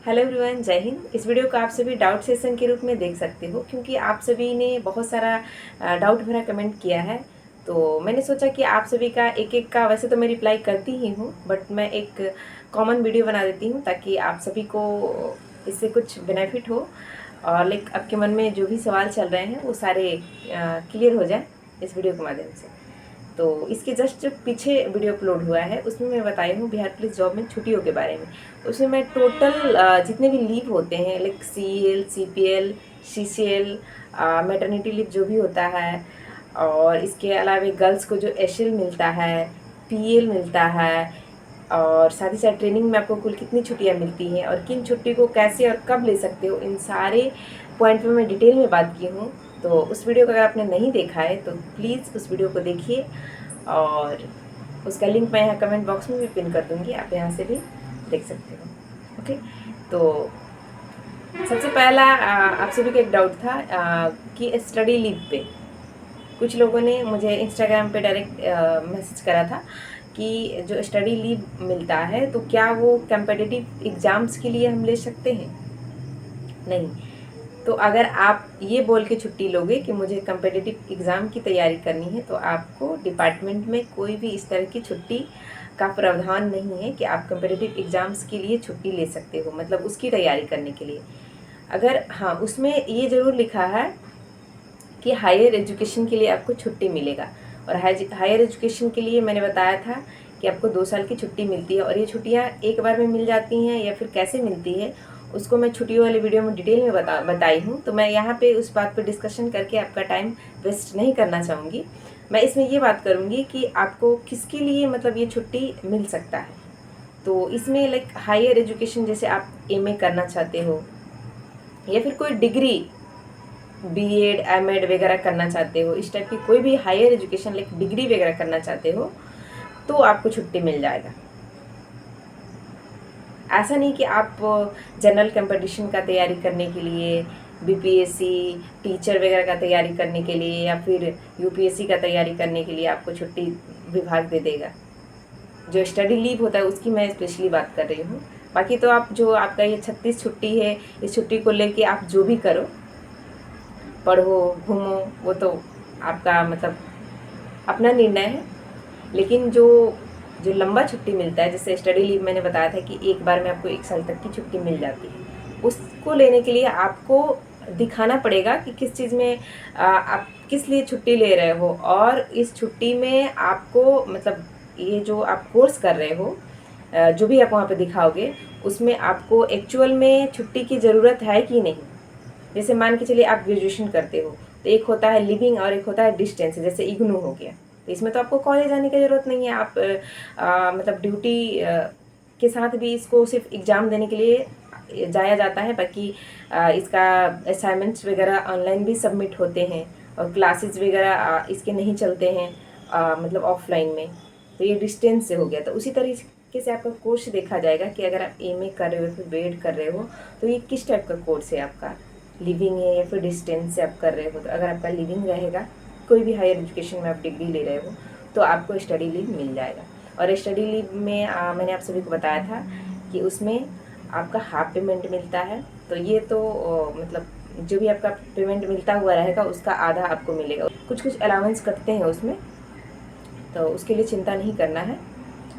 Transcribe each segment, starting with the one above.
Hello everyone, जय हिंद। इस video को आप सभी डाउट सेशन के रूप में देख सकते हो क्योंकि आप सभी ने बहुत सारा डाउट भरा कमेंट किया है। तो मैंने सोचा कि आप सभी का एक एक का वैसे तो मैं रिप्लाई करती ही हूँ, बट मैं एक कॉमन वीडियो बना देती हूँ ताकि आप सभी को इससे कुछ बेनिफिट हो और लाइक आपके मन में जो भी सवाल चल रहे हैं वो सारे क्लियर हो जाए इस वीडियो के माध्यम से। तो इसके जस्ट पीछे वीडियो अपलोड हुआ है, उसमें मैं बताई हूँ बिहार पुलिस जॉब में छुट्टियों के बारे में। उसमें मैं टोटल जितने भी लीव होते हैं like CL, CPL, CCL, maternity leave जो भी होता है, और इसके अलावा गर्ल्स को जो HL मिलता है, PL मिलता है, और साथ ही साथ ट्रेनिंग में आपको कुल कितनी छुट्टियां मिलती हैं और किन छुट्टी को कैसे और कब ले सकते हो, इन सारे पॉइंट पे मैं डिटेल में बात की हूँ। तो उस वीडियो को अगर आपने नहीं देखा है तो प्लीज़ उस वीडियो को देखिए और उसका लिंक मैं यहाँ कमेंट बॉक्स में भी पिन कर दूँगी, आप यहाँ से भी देख सकते हो। ओके, तो सबसे पहला आप सभी का एक डाउट था कि स्टडी लीव पे कुछ लोगों ने मुझे इंस्टाग्राम पे डायरेक्ट मैसेज करा था कि जो स्टडी लीव मिलता है तो क्या वो कम्पिटिटिव एग्ज़ाम्स के लिए हम ले सकते हैं? नहीं। तो अगर आप ये बोल के छुट्टी लोगे कि मुझे कम्पिटिटिव एग्ज़ाम की तैयारी करनी है तो आपको डिपार्टमेंट में कोई भी इस तरह की छुट्टी का प्रावधान नहीं है कि आप कम्पिटिटिव एग्ज़ाम्स के लिए छुट्टी ले सकते हो, मतलब उसकी तैयारी करने के लिए। अगर हाँ, उसमें ये ज़रूर लिखा है कि हायर एजुकेशन के लिए आपको छुट्टी मिलेगा, और हायर एजुकेशन के लिए मैंने बताया था कि आपको 2 साल की छुट्टी मिलती है, और ये छुट्टियाँ एक बार में मिल जाती हैं या फिर कैसे मिलती है उसको मैं छुट्टियों वाली वीडियो में डिटेल में बताई हूँ। तो मैं यहाँ पे उस बात पे डिस्कशन करके आपका टाइम वेस्ट नहीं करना चाहूँगी। मैं इसमें ये बात करूँगी कि आपको किसके लिए मतलब ये छुट्टी मिल सकता है। तो इसमें लाइक हायर एजुकेशन, जैसे आप MA करना चाहते हो या फिर कोई डिग्री B.Ed, M.Ed वगैरह करना चाहते हो, इस टाइप की कोई भी हायर एजुकेशन लाइक डिग्री वगैरह करना चाहते हो तो आपको छुट्टी मिल जाएगा। ऐसा नहीं कि आप जनरल कंपटीशन का तैयारी करने के लिए, BPSC टीचर वगैरह का तैयारी करने के लिए या फिर UPSC का तैयारी करने के लिए आपको छुट्टी विभाग दे देगा। जो स्टडी लीव होता है उसकी मैं स्पेशली बात कर रही हूँ। बाकी तो आप जो आपका ये 36 छुट्टी है, इस छुट्टी को लेके आप जो भी करो, पढ़ो, घूमो, वो तो आपका मतलब अपना निर्णय है। लेकिन जो जो लंबा छुट्टी मिलता है, जैसे स्टडी लीव मैंने बताया था कि एक बार में आपको 1 साल तक की छुट्टी मिल जाती है, उसको लेने के लिए आपको दिखाना पड़ेगा कि किस चीज़ में आप किस लिए छुट्टी ले रहे हो, और इस छुट्टी में आपको मतलब ये जो आप कोर्स कर रहे हो, जो भी आप वहाँ पे दिखाओगे उसमें आपको एक्चुअल में छुट्टी की ज़रूरत है कि नहीं। जैसे मान के चलिए आप ग्रेजुएशन करते हो तो एक होता है लिविंग और एक होता है डिस्टेंस, जैसे इग्नू हो गया, तो इसमें तो आपको कॉलेज आने की ज़रूरत नहीं है। आप मतलब ड्यूटी के साथ भी इसको सिर्फ एग्ज़ाम देने के लिए जाया जाता है। बाकी इसका असाइनमेंट्स वगैरह ऑनलाइन भी सबमिट होते हैं और क्लासेस वगैरह इसके नहीं चलते हैं मतलब ऑफलाइन में। तो ये डिस्टेंस से हो गया। तो उसी तरीके से आपका कोर्स देखा जाएगा कि अगर आप MA कर रहे हो फिर B.Ed कर रहे हो तो ये किस टाइप का कोर्स है आपका, लिविंग है या फिर डिस्टेंस से आप कर रहे हो। तो अगर आपका लिविंग रहेगा, कोई भी हायर एजुकेशन में आप डिग्री ले रहे हो, तो आपको स्टडी लीव मिल जाएगा। और स्टडी लीव में मैंने आप सभी को बताया था कि उसमें आपका हाफ पेमेंट मिलता है। तो ये तो मतलब जो भी आपका पेमेंट मिलता हुआ रहेगा उसका आधा आपको मिलेगा। कुछ कुछ अलाउंस कटते हैं उसमें, तो उसके लिए चिंता नहीं करना है।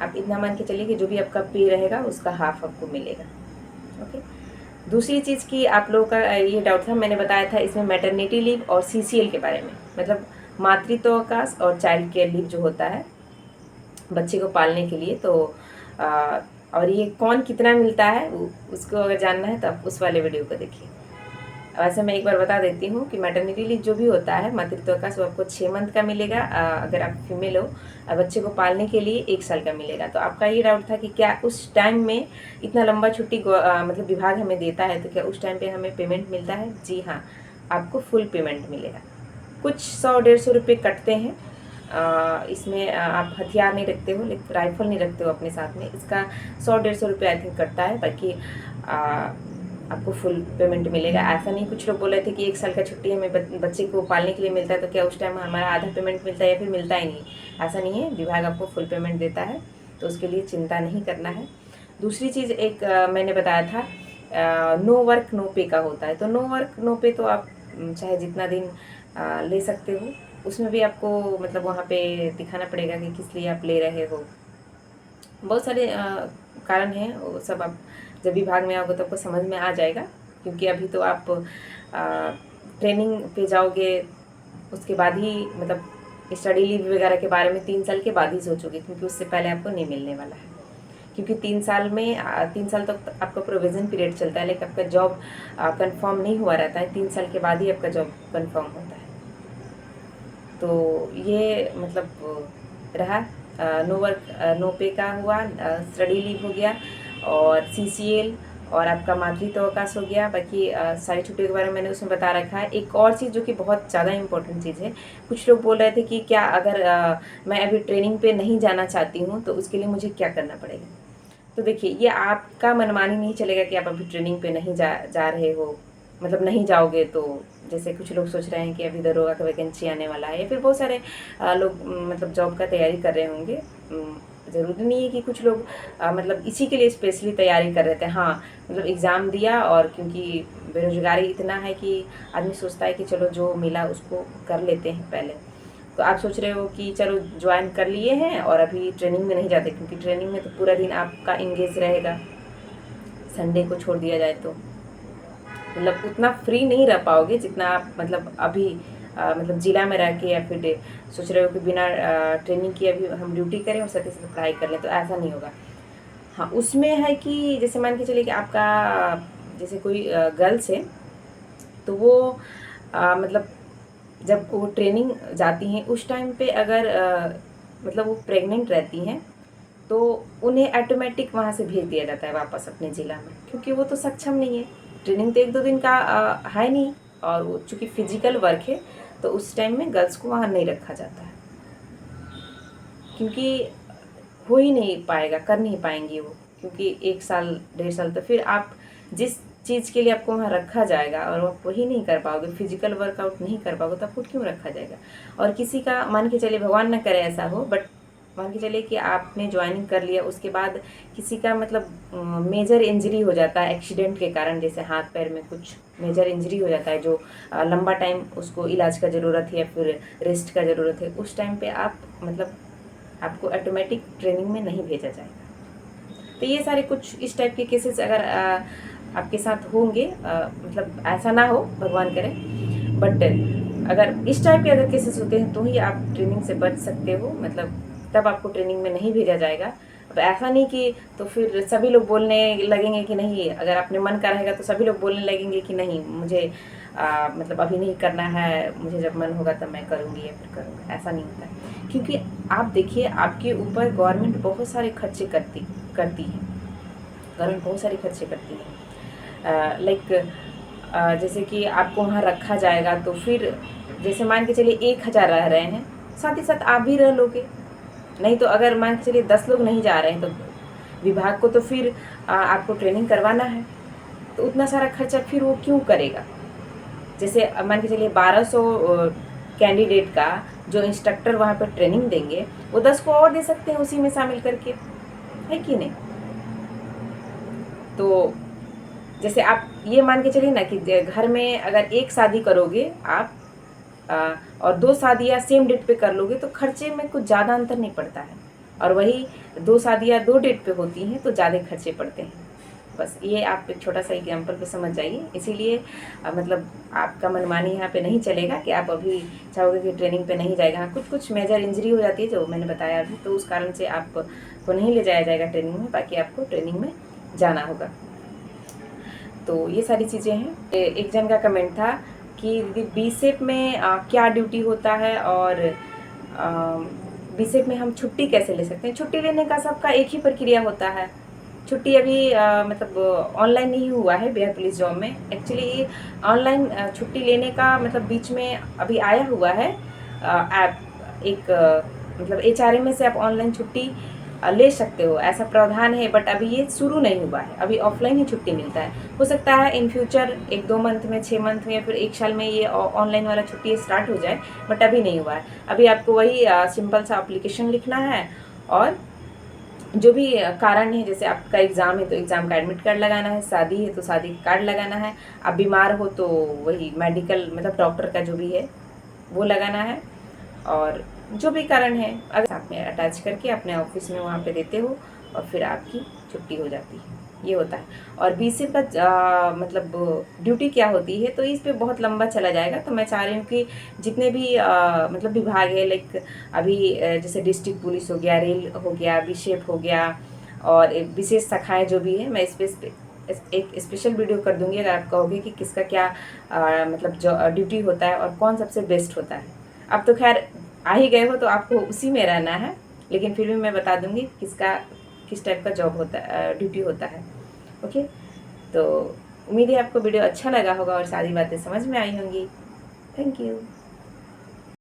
आप इतना मान के चलिए कि जो भी आपका पे रहेगा उसका हाफ आपको मिलेगा। ओके, दूसरी चीज़ की आप लोगों का ये डाउट था, मैंने बताया था इसमें मैटरनिटी लीव और CCL के बारे में, मतलब मातृत्व अवकाश और चाइल्ड केयर लीव जो होता है बच्चे को पालने के लिए। तो और ये कौन कितना मिलता है उसको अगर जानना है तो आप उस वाले वीडियो को देखिए। वैसे मैं एक बार बता देती हूँ कि मैटरनिटी लीव जो भी होता है मातृत्व अवकाश वो आपको 6 मंथ का मिलेगा, अगर आप फीमेल हो, बच्चे को पालने के लिए 1 साल का मिलेगा। तो आपका ये डाउट था कि क्या उस टाइम में इतना लंबा छुट्टी मतलब विभाग हमें देता है तो क्या उस टाइम पे हमें पेमेंट मिलता है? जी हाँ, आपको फुल पेमेंट मिलेगा। कुछ 100-150 रुपये कटते हैं। इसमें आप हथियार नहीं रखते हो, लेकिन राइफल नहीं रखते हो अपने साथ में, इसका 100-150 रुपये आई थिंक कटता है। बाकी आपको फुल पेमेंट मिलेगा। ऐसा नहीं, कुछ लोग बोल रहे थे कि 1 साल का छुट्टी हमें बच्चे को पालने के लिए मिलता है तो क्या उस टाइम हमारा आधा पेमेंट मिलता है या फिर मिलता ही नहीं। ऐसा नहीं है, विभाग आपको फुल पेमेंट देता है, तो उसके लिए चिंता नहीं करना है। दूसरी चीज़ एक मैंने बताया था नो वर्क नो पे का होता है। तो नो वर्क नो पे तो आप चाहे जितना दिन ले सकते हो, उसमें भी आपको मतलब वहाँ पे दिखाना पड़ेगा कि किस लिए आप ले रहे हो। बहुत सारे कारण हैं, वो सब आप जब विभाग में आओगे तो आपको समझ में आ जाएगा, क्योंकि अभी तो आप ट्रेनिंग पे जाओगे, उसके बाद ही मतलब स्टडी लीव वगैरह के बारे में 3 साल के बाद ही सोचोगे, क्योंकि उससे पहले आपको नहीं मिलने वाला है। क्योंकि 3 साल तक आपका प्रोविज़न पीरियड चलता है, लेकिन आपका जॉब कंफर्म नहीं हुआ रहता है। 3 साल के बाद ही आपका जॉब कंफर्म होता है। तो ये मतलब रहा नो वर्क नो पे का हुआ, स्टडी लीव हो गया, और सीसीएल और आपका मातृत्व अवकाश हो गया। बाकी सारी छुट्टियों के बारे में मैंने उसमें बता रखा है। एक और चीज़ जो कि बहुत ज़्यादा इम्पोर्टेंट चीज़ है, कुछ लोग बोल रहे थे कि क्या अगर मैं अभी ट्रेनिंग पे नहीं जाना चाहती हूँ तो उसके लिए मुझे क्या करना पड़ेगा। तो देखिए, ये आपका मनमानी नहीं चलेगा कि आप अभी ट्रेनिंग पे नहीं जा रहे हो, मतलब नहीं जाओगे। तो जैसे कुछ लोग सोच रहे हैं कि अभी दरोगा का वैकेंसी आने वाला है, या फिर बहुत सारे लोग मतलब जॉब का तैयारी कर रहे होंगे। ज़रूरी नहीं है कि कुछ लोग मतलब इसी के लिए स्पेशली तैयारी कर रहे थे। हाँ, मतलब एग्ज़ाम दिया, और क्योंकि बेरोज़गारी इतना है कि आदमी सोचता है कि चलो जो मिला उसको कर लेते हैं पहले। तो आप सोच रहे हो कि चलो ज्वाइन कर लिए हैं और अभी ट्रेनिंग में नहीं जाते, क्योंकि ट्रेनिंग में तो पूरा दिन आपका इंगेज रहेगा, संडे को छोड़ दिया जाए तो मतलब उतना फ्री नहीं रह पाओगे जितना आप मतलब अभी मतलब जिला में रह के या फिर सोच रहे हो कि बिना ट्रेनिंग किए अभी हम ड्यूटी करें और साथ ही साथ पढ़ाई कर लें, तो ऐसा नहीं होगा। हाँ, उसमें है कि जैसे मान के चलिए कि आपका जैसे कोई गर्ल्स है, तो वो मतलब जब वो ट्रेनिंग जाती हैं उस टाइम पे अगर मतलब वो प्रेग्नेंट रहती हैं, तो उन्हें ऑटोमेटिक वहाँ से भेज दिया जाता है वापस अपने ज़िला में, क्योंकि वो तो सक्षम नहीं है। ट्रेनिंग तो 1-2 दिन का है नहीं, और वो चूँकि फिजिकल वर्क है, तो उस टाइम में गर्ल्स को वहाँ नहीं रखा जाता है, क्योंकि हो ही नहीं पाएगा, कर नहीं पाएंगी वो, क्योंकि 1 साल 1.5 साल तो फिर आप जिस चीज़ के लिए आपको वहाँ रखा जाएगा और आप वही नहीं कर पाओगे, फिजिकल वर्कआउट नहीं कर पाओगे, तो आपको क्यों रखा जाएगा। और किसी का मान के चलिए, भगवान न करे ऐसा हो, बट मान के चलिए कि आपने ज्वाइनिंग कर लिया, उसके बाद किसी का मतलब मेजर इंजरी हो जाता है एक्सीडेंट के कारण, जैसे हाथ पैर में कुछ मेजर इंजरी हो जाता है, जो लंबा टाइम उसको इलाज का ज़रूरत है या फिर रेस्ट का ज़रूरत है, उस टाइम पे आप मतलब आपको ऑटोमेटिक ट्रेनिंग में नहीं भेजा जाएगा। तो ये सारे कुछ इस टाइप के केसेस अगर आपके साथ होंगे, मतलब ऐसा ना हो, भगवान करे, बट अगर इस टाइप के अगर केसेस होते हैं तो ही आप ट्रेनिंग से बच सकते हो, मतलब तब आपको ट्रेनिंग में नहीं भेजा जाएगा। अब ऐसा नहीं कि तो फिर सभी लोग बोलने लगेंगे कि नहीं, अगर आपने मन का रहेगा तो सभी लोग बोलने लगेंगे कि नहीं मुझे मतलब अभी नहीं करना है, मुझे जब मन होगा तब मैं करूँगी या फिर करूँगा। ऐसा नहीं होता है, क्योंकि आप देखिए आपके ऊपर गवर्नमेंट बहुत सारे खर्चे करती है। गवर्नमेंट बहुत सारे खर्चे करती है, लाइक जैसे कि आपको वहाँ रखा जाएगा, तो फिर जैसे मान के चलिए 1000 रह रहे हैं, साथ ही साथ आप भी रह लोगे। नहीं तो अगर मान के चलिए 10 लोग नहीं जा रहे हैं, तो विभाग को तो फिर आपको ट्रेनिंग करवाना है, तो उतना सारा खर्चा फिर वो क्यों करेगा। जैसे मान के चलिए 1200 कैंडिडेट का जो इंस्ट्रक्टर वहाँ पर ट्रेनिंग देंगे, वो 10 को और दे सकते हैं उसी में शामिल करके, है कि नहीं। तो जैसे आप ये मान के चलिए ना कि घर में अगर 1 शादी करोगे आप और 2 शादियाँ सेम डेट पे कर लोगे, तो खर्चे में कुछ ज़्यादा अंतर नहीं पड़ता है, और वही 2 शादियाँ 2 डेट पे होती हैं तो ज़्यादा खर्चे पड़ते हैं। बस ये आप एक छोटा सा एग्जाम्पल पे समझ जाइए। इसीलिए मतलब आपका मनमानी यहाँ पे नहीं चलेगा कि आप अभी चाहोगे कि ट्रेनिंग पे नहीं जाएगा। हाँ, कुछ मेजर इंजरी हो जाती है जो मैंने बताया अभी, तो उस कारण से आपको नहीं ले जाया जाएगा ट्रेनिंग में, बाकी आपको ट्रेनिंग में जाना होगा। तो ये सारी चीज़ें हैं। एक जन का कमेंट था कि दीदी बीसेप में क्या ड्यूटी होता है, और बीसेप में हम छुट्टी कैसे ले सकते हैं। छुट्टी लेने का सबका एक ही प्रक्रिया होता है। छुट्टी अभी मतलब ऑनलाइन नहीं हुआ है बिहार पुलिस जॉब में। एक्चुअली ऑनलाइन छुट्टी लेने का मतलब बीच में अभी आया हुआ है ऐप, एक मतलब HRA में से आप ऑनलाइन छुट्टी ले सकते हो, ऐसा प्रावधान है, बट अभी ये शुरू नहीं हुआ है। अभी ऑफलाइन ही छुट्टी मिलता है। हो सकता है इन फ्यूचर 1-2 मंथ में, 6 मंथ में या फिर 1 साल में ये ऑनलाइन वाला छुट्टी स्टार्ट हो जाए, बट अभी नहीं हुआ है। अभी आपको वही सिंपल सा एप्लीकेशन लिखना है और जो भी कारण है, जैसे आपका एग्ज़ाम है तो एग्ज़ाम का एडमिट कार्ड लगाना है, शादी है तो शादी का कार्ड लगाना है, आप बीमार हो तो वही मेडिकल मतलब डॉक्टर का जो भी है वो लगाना है, और जो भी कारण है अगर साथ में अटैच करके अपने ऑफिस में वहाँ पे देते हो और फिर आपकी छुट्टी हो जाती है, ये होता है। और बीसीए का मतलब ड्यूटी क्या होती है, तो इस पे बहुत लंबा चला जाएगा, तो मैं चाह रही हूँ कि जितने भी मतलब विभाग है, लाइक अभी जैसे डिस्ट्रिक्ट पुलिस हो गया, रेल हो गया, बीशेफ हो गया, और विशेष शाखाएं जो भी है, मैं इस पे एक स्पेशल वीडियो कर दूंगी अगर आप कहोगे कि किसका क्या मतलब जो ड्यूटी होता है और कौन सबसे बेस्ट होता है। अब तो खैर आ ही गए हो तो आपको उसी में रहना है, लेकिन फिर भी मैं बता दूंगी किसका किस टाइप का जॉब होता है, ड्यूटी होता है। ओके, तो उम्मीद है आपको वीडियो अच्छा लगा होगा और सारी बातें समझ में आई होंगी। Thank you.